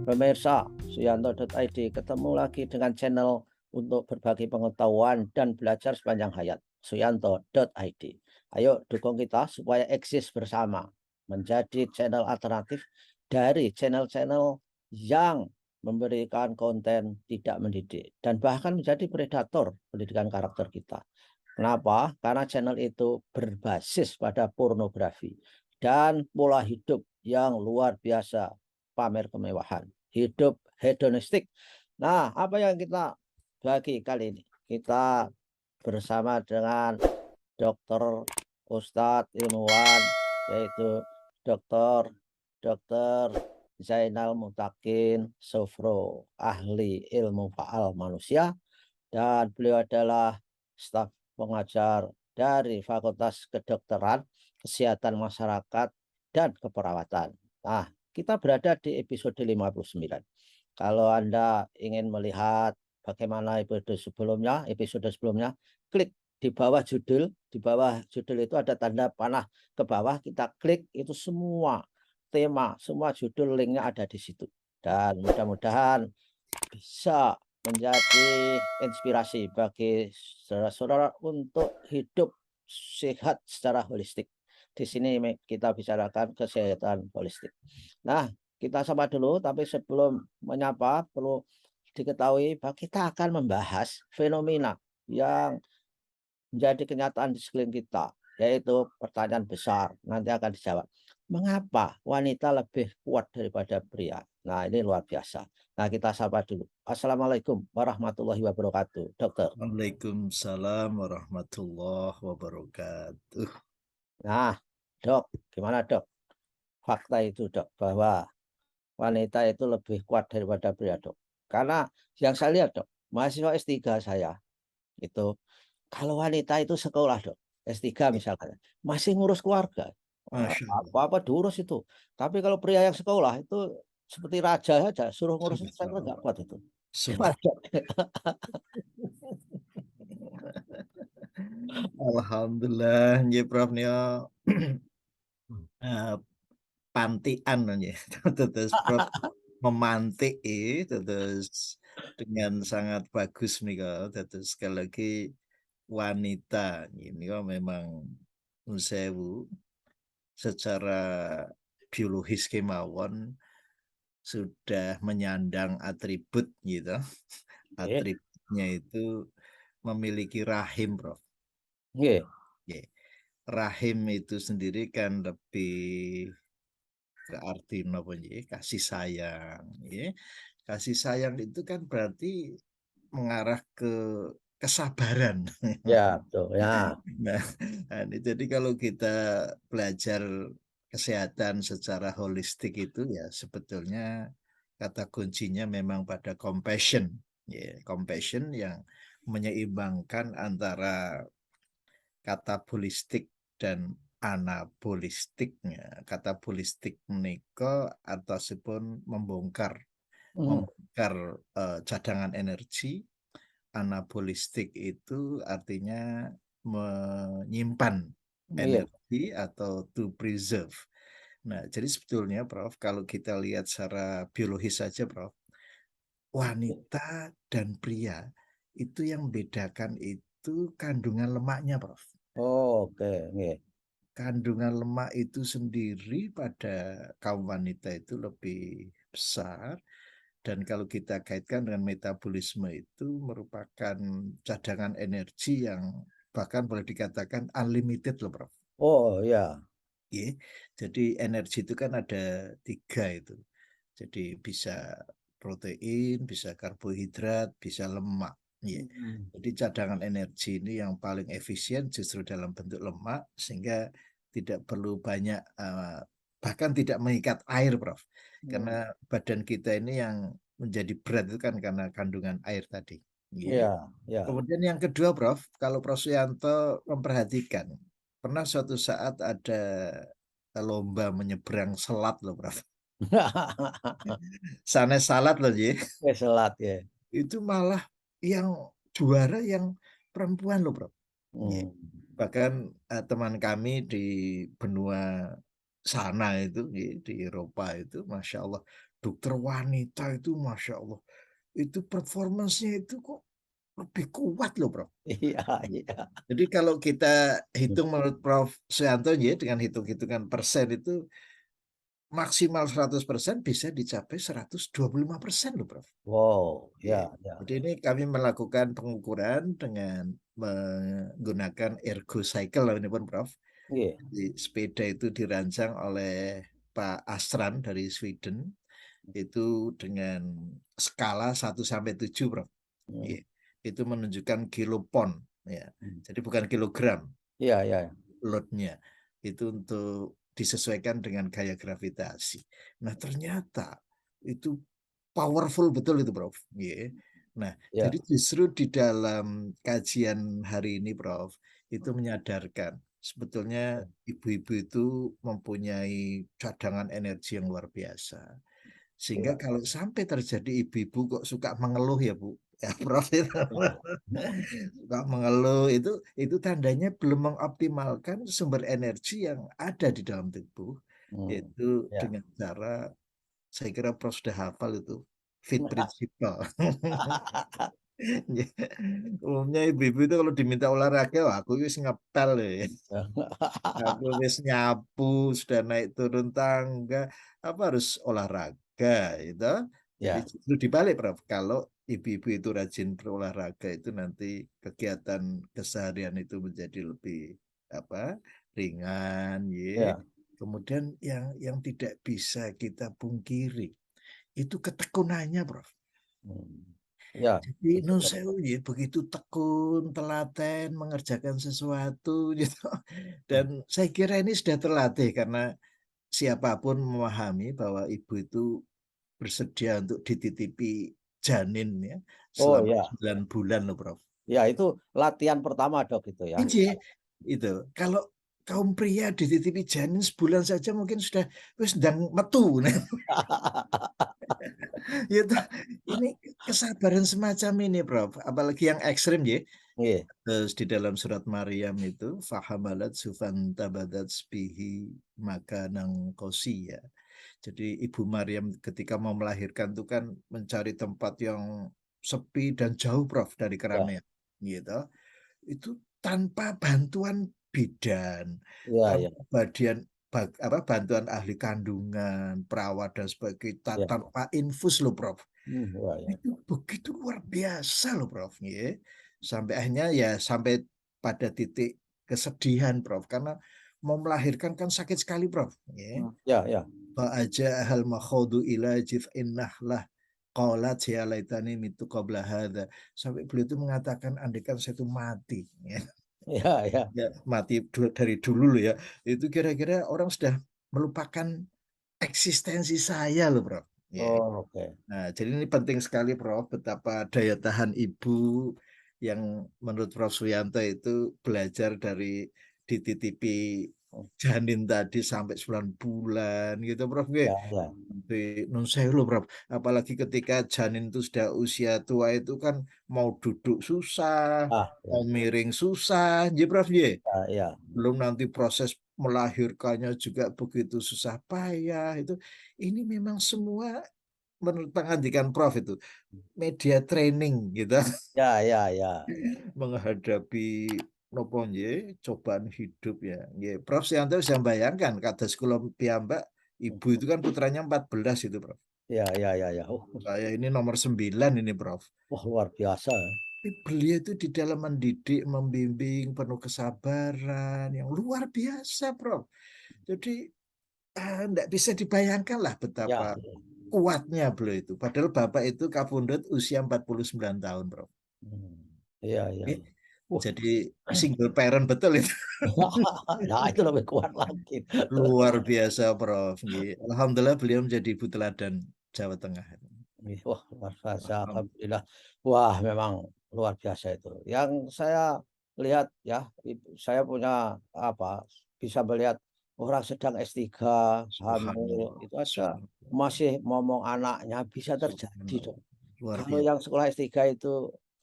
Pemirsa, Suyanto.id ketemu lagi dengan channel untuk berbagi pengetahuan dan belajar sepanjang hayat. Suyanto.id. Ayo dukung kita supaya eksis bersama. Menjadi channel alternatif dari channel-channel yang memberikan konten tidak mendidik. Dan bahkan menjadi predator pendidikan karakter kita. Kenapa? Karena channel itu berbasis pada pornografi. Dan pola hidup yang luar biasa pamer kemewahan, hidup hedonistik. Nah, apa yang kita bagi kali ini? Kita bersama dengan dokter, ustadz, ilmuwan, yaitu dokter dokter Zainal Mutakin Sofro, ahli ilmu faal manusia, dan beliau adalah staf pengajar dari Fakultas Kedokteran, Kesehatan Masyarakat, dan Keperawatan. Nah, kita berada di episode 59. Kalau Anda ingin melihat bagaimana episode sebelumnya, klik di bawah judul. Di bawah judul itu ada tanda panah ke bawah, kita klik itu semua tema, semua judul, linknya ada di situ. Dan mudah-mudahan bisa menjadi inspirasi bagi saudara-saudara untuk hidup sehat secara holistik. Di sini kita bicarakan kesehatan holistik. Nah, kita sapa dulu, tapi sebelum menyapa perlu diketahui bahwa kita akan membahas fenomena yang menjadi kenyataan di sekeliling kita, yaitu pertanyaan besar, nanti akan dijawab. Mengapa wanita lebih kuat daripada pria? Nah, ini luar biasa. Nah, kita sapa dulu. Assalamualaikum warahmatullahi wabarakatuh, dokter. Waalaikumsalam warahmatullahi wabarakatuh. Nah, dok, gimana dok? Fakta itu dok, bahwa wanita itu lebih kuat daripada pria dok. Karena yang saya lihat dok, mahasiswa S3 saya itu, kalau wanita itu sekolah dok, S3 misalkan, masih ngurus keluarga. Masya Allah. Apa-apa diurus itu. Tapi kalau pria yang sekolah itu seperti raja saja, suruh ngurus itu saya kira nggak Subhanallah. kuat itu. Gimana, Subhan. Dok? Alhamdulillah, ya Prof Nio. Eh, Pantian ya. Terus Prof memantik terus dengan sangat bagus nih kok. Terus sekali lagi wanita ini kok memang sewu secara biologis kemauan sudah menyandang atribut gitu. Nggih, Atributnya itu memiliki rahim, Prof. nggih. Oke. Rahim itu sendiri kan lebih ke arti apa ya? Kasih sayang, ya. Kasih sayang itu kan berarti mengarah ke kesabaran. Ya, betul, ya. Nah, jadi kalau kita belajar kesehatan secara holistik itu ya sebetulnya kata kuncinya memang pada compassion, ya, compassion yang menyeimbangkan antara katabolistik dan anabolistiknya. Katabolistik menika ataupun Mhm, membongkar cadangan energi. Anabolistik itu artinya menyimpan iya. energi atau to preserve. Nah, jadi sebetulnya Prof, kalau kita lihat secara biologis saja Prof, wanita dan pria itu yang membedakan itu kandungan lemaknya Prof. Oke, nggih. Kandungan lemak itu sendiri pada kaum wanita itu lebih besar. Dan kalau kita kaitkan dengan metabolisme itu merupakan cadangan energi yang bahkan boleh dikatakan unlimited loh, Prof. Oh, ya. Ya, jadi energi itu kan ada tiga itu. Jadi bisa protein, bisa karbohidrat, bisa lemak. Ya. Mhm, Jadi cadangan energi ini yang paling efisien justru dalam bentuk lemak sehingga tidak perlu banyak bahkan tidak mengikat air, Prof. Karena mhm. badan kita ini yang menjadi berat itu kan karena kandungan air tadi. Ya. Iya, iya. Kemudian yang kedua, Prof, kalau Prof Suyanto memperhatikan, pernah suatu saat ada lomba menyeberang selat loh, Prof. Sanes salat loh, Ji. Oke, selat ya. Itu malah yang juara yang perempuan loh, Prof. Ye. Mmm, Bahkan teman kami di benua sana itu di Eropa itu, masya Allah, dokter wanita itu masya Allah, itu performancenya itu kok lebih kuat loh, Prof. Iya, iya. Jadi kalau kita hitung menurut Prof. Suyanto ya, dengan hitung-hitungan persen itu maksimal 100% bisa dicapai 125% loh, Prof. Wow, Oke. ya, ya. Jadi ini kami melakukan pengukuran dengan menggunakan ergo cycle ini pun, Prof. Iya. Jadi sepeda itu dirancang oleh Pak Astran dari Sweden itu dengan skala 1 sampai 7, Prof. Hmm, Iya. Itu menunjukkan kilopon ya. hmm. Jadi bukan kilogram Iya, iya. loadnya. Itu untuk disesuaikan dengan gaya gravitasi. Nah, ternyata itu powerful betul itu, Prof. Iya. Nah, Iya. jadi justru di dalam kajian hari ini, Prof, itu menyadarkan sebetulnya ibu-ibu itu mempunyai cadangan energi yang luar biasa. Sehingga Iya. kalau sampai terjadi ibu-ibu kok suka mengeluh ya, Bu, ya, Prof, itu suka mengeluh, itu tandanya belum mengoptimalkan sumber energi yang ada di dalam tubuh, Hmm, yaitu ya. dengan cara, saya kira Prof sudah hafal itu, fit principle. Umumnya ibu-ibu itu kalau diminta olahraga, wah, aku wis ngepel ya. Aku wis nyapu, sudah naik turun tangga, apa harus olahraga itu. Jadi Ya. justru dibalik, Prof. Kalau ibu-ibu itu rajin berolahraga itu nanti kegiatan keseharian itu menjadi lebih apa ringan, ya. Ya. Kemudian yang tidak bisa kita pungkiri itu ketekunannya, Prof. Hmm. Ya, Jadi itu nun betul. sewu ya, begitu tekun, telaten mengerjakan sesuatu gitu. Dan saya kira ini sudah terlatih karena siapapun memahami bahwa ibu itu bersedia untuk dititipi janin ya Oh selama ya, 9 bulan loh, Prof. ya itu latihan pertama dok itu ya. Ini itu kalau kaum pria dititipi janin sebulan saja mungkin sudah wis ndang metu. Nah, itu ini kesabaran semacam ini, Prof. Apalagi yang ekstrim ya. Iya, Terus di dalam surat Maryam itu fahamalat sufantabadat bihi makanang ya. Jadi Ibu Maryam ketika mau melahirkan itu kan mencari tempat yang sepi dan jauh, Prof, dari ya, keramaian gitu. Itu tanpa bantuan bidan, ya, ya, tanpa bantuan ahli kandungan, perawat dan sebagainya, ya. tanpa infus loh, Prof. Ya, ya. Itu begitu luar biasa loh, Prof. Ya. Sampai akhirnya ya sampai pada titik kesedihan, Prof. Karena mau melahirkan kan sakit sekali, Prof. Ya. Ya, ya. Fa'aja ahal makhodu ila jif'in nahlah qalat ya laitani mitu qabla hadha. Sampai beliau itu mengatakan andaikan saya itu mati. Ya. Ya, ya. Ya, mati dari dulu loh ya. Itu kira-kira orang sudah melupakan eksistensi saya loh, Prof. Ya. Oh, oke. Nah, jadi ini penting sekali, Prof, betapa daya tahan ibu yang menurut Prof Suyanto itu belajar dari dititipi janin tadi sampai 9 bulan gitu, Prof. Nggih. Ya, ya. Sampai nun sewu loh, Prof. Apalagi ketika janin itu sudah usia tua itu kan mau duduk susah, Ah, mau ya, miring susah, nggih, Prof. Nggih. ya, ya. Belum nanti proses melahirkannya juga begitu susah payah itu. Ini memang semua menurut pengandikan Prof itu media training gitu Ya, ya, ya. menghadapi nopo nggih cobaan hidup ya. Nggih, Prof Sianto bisa bayangkan kados kula piyambak ibu itu kan putranya 14 itu, Prof. Ya, ya, ya, ya. Oh, Saya ini nomor 9 ini, Prof. wah, luar biasa. Tapi beliau itu di dalam mendidik, membimbing penuh kesabaran yang luar biasa, Prof. Jadi enggak bisa dibayangkan lah betapa Ya, ya. kuatnya beliau itu. Padahal Bapak itu kapundhut usia 49 tahun, Bro. Hmm. Iya, iya, Ini iya. Wah. jadi single parent betul itu. Nah, itu lebih kuat lagi. Luar biasa, Prof. Alhamdulillah beliau menjadi ibu teladan Jawa Tengah. Wah, luar biasa. Alhamdulillah. Alhamdulillah. Wah, memang luar biasa itu. Yang saya lihat ya, saya punya apa, bisa melihat orang sedang S3, hamil, Subhanallah. itu aja Subhanallah. masih ngomong anaknya bisa terjadi dong. Subhanallah. Luar Kalau biasa. yang sekolah S3 itu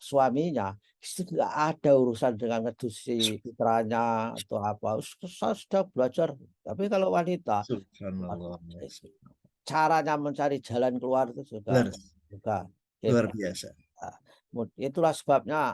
suaminya, itu nggak ada urusan dengan ngedusi putranya atau apa. Saya sudah belajar Tapi kalau wanita, Subhanallah. waduh, caranya mencari jalan keluar itu juga Luar hebat. biasa. Nah, itulah sebabnya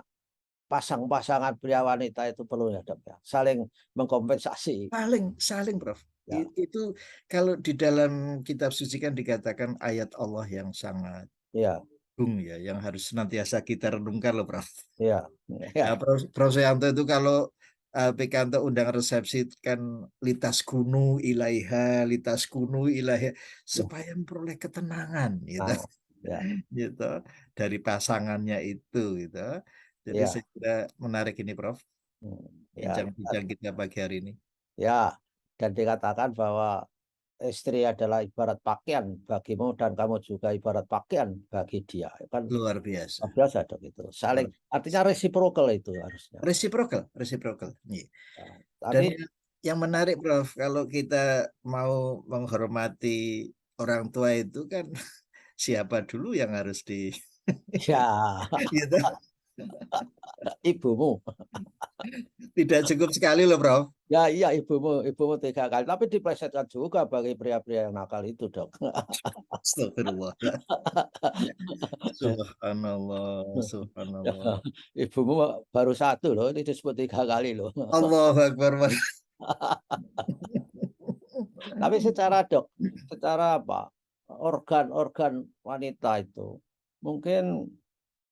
pasangan pria wanita itu perlu ya Dok ya, saling mengkompensasi. Saling Prof. Ya, Itu kalau di dalam kitab suci kan dikatakan ayat Allah yang sangat iya, agung ya, yang harus senantiasa kita renungkan loh Prof. iya, Nah, iya, Prof Suyanto itu kalau Pikanto undang resepsi kan litas kunu ilaiha iya. supaya memperoleh ketenangan gitu. Nah, ya, Gitu dari pasangannya itu gitu. Jadi iya, saya kira menarik ini Prof. ya, Bincang-bincang kita pagi hari ini. ya, dan dikatakan bahwa istri adalah ibarat pakaian bagimu dan kamu juga ibarat pakaian bagi dia. Kan Luar biasa. luar biasa Dok itu. Saling, Luar artinya reciprocal itu harusnya. Reciprocal. Iya. Nah, Dan tapi yang menarik Prof, kalau kita mau menghormati orang tua itu kan siapa dulu yang harus di ya, gitu. ibumu. Tidak cukup sekali loh Prof. Ya iya ibumu 3 kali, tapi diplesetkan juga bagi pria-pria yang nakal itu Dok. Astagfirullah. Subhanallah, Ya, subhanallah. ibumu baru 1 loh, ini disebut 3 kali loh. Allahu Akbar. Tapi secara apa, organ-organ wanita itu mungkin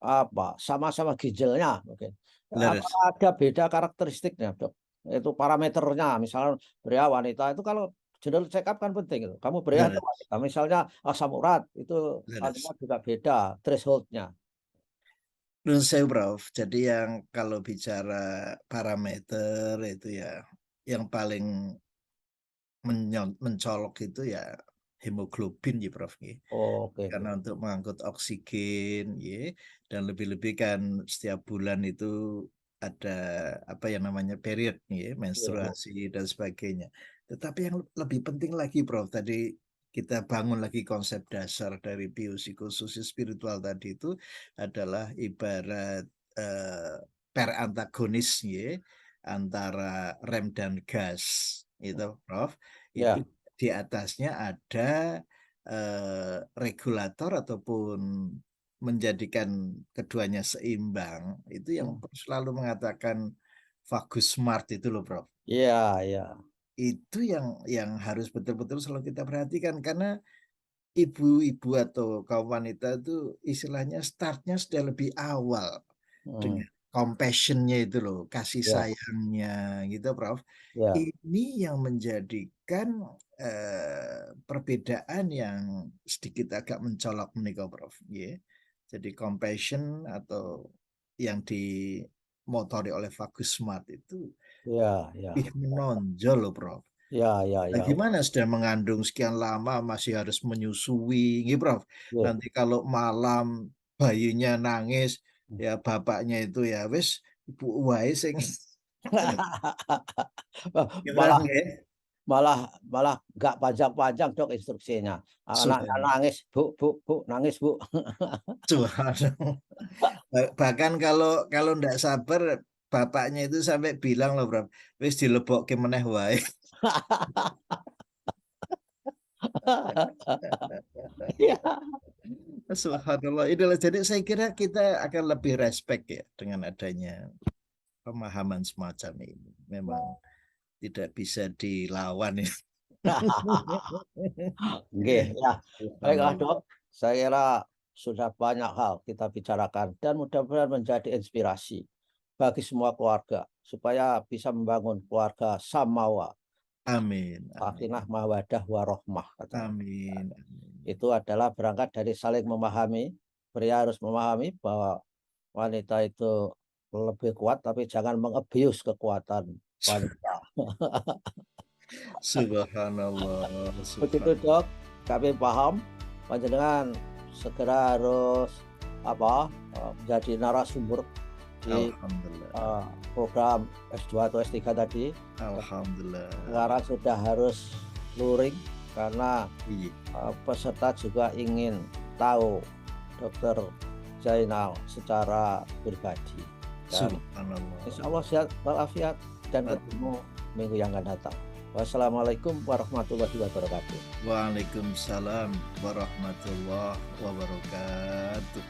apa, sama-sama ginjalnya mungkin. Apa Leres. ada beda karakteristiknya, Dok? Itu parameternya, misalnya pria, wanita itu kalau general check up kan penting itu. Kamu pria atau Leres. wanita? Misalnya asam urat itu anunya Leres. juga beda threshold-nya. Menurut saya Prof, jadi yang kalau bicara parameter itu ya yang paling mencolok itu ya hemoglobin ya Prof. Ya. Oke, oke. Karena untuk mengangkut oksigen ya, dan lebih-lebih kan setiap bulan itu ada apa yang namanya period ya, Iya, iya. menstruasi dan sebagainya. Tetapi yang lebih penting lagi Prof, tadi kita bangun lagi konsep dasar dari biopsikososis spiritual tadi itu adalah ibarat eh, perantagonis ya antara rem dan gas itu Prof. Itu Ya, di atasnya ada regulator ataupun menjadikan keduanya seimbang itu yang selalu mengatakan vagus smart itu loh Prof. iya, iya. Itu yang harus betul-betul selalu kita perhatikan karena ibu-ibu atau kaum wanita itu istilahnya startnya sudah lebih awal Hmm, dengan compassion-nya itu loh, kasih ya, sayangnya gitu Prof. ya, Ini yang menjadikan perbedaan yang sedikit agak mencolok menika Prof. Ya. Jadi compassion atau yang dimotori oleh Vagus Smart itu ya, ya, lebih menonjol loh Prof. ya, ya, ya, Bagaimana sudah mengandung sekian lama masih harus menyusui, gitu Prof. ya. Nanti kalau malam bayinya nangis, ya bapaknya itu ya wis ibu wae sing Malah Gibran nggih. malah malah nggak panjang-panjang Dok instruksinya. Anaknya Subhan nangis, Bu, nangis Bu." subhanallah. Bahkan kalau ndak sabar bapaknya itu sampai bilang loh Prof, wis dilebokke meneh wae. Iya. Subhanallah. Itulah jadi saya kira kita akan lebih respect ya dengan adanya pemahaman semacam ini. Memang tidak bisa dilawan ya. Nggih, ya. Baiklah Subhanallah. Dok, saya kira sudah banyak hal kita bicarakan dan mudah-mudahan menjadi inspirasi bagi semua keluarga supaya bisa membangun keluarga samawa, Amin, sakinah, amin, mawaddah, warahmah katanya. amin, amin. Itu adalah berangkat dari saling memahami, pria harus memahami bahwa wanita itu lebih kuat tapi jangan meng-abuse kekuatan wanita. Subhanallah, Begitu subhanallah. Dok, kami paham panjenengan segera harus apa, menjadi narasumber di, Alhamdulillah, eee, program S2 atau S3 tadi. alhamdulillah. Sekarang sudah harus luring karena, Iya, peserta juga ingin tahu Dokter Zainal secara pribadi dan subhanallah. insya Allah sehat walafiat dan Amin. ketemu minggu yang akan datang. Wassalamualaikum warahmatullahi wabarakatuh. Waalaikumsalam warahmatullahi wabarakatuh.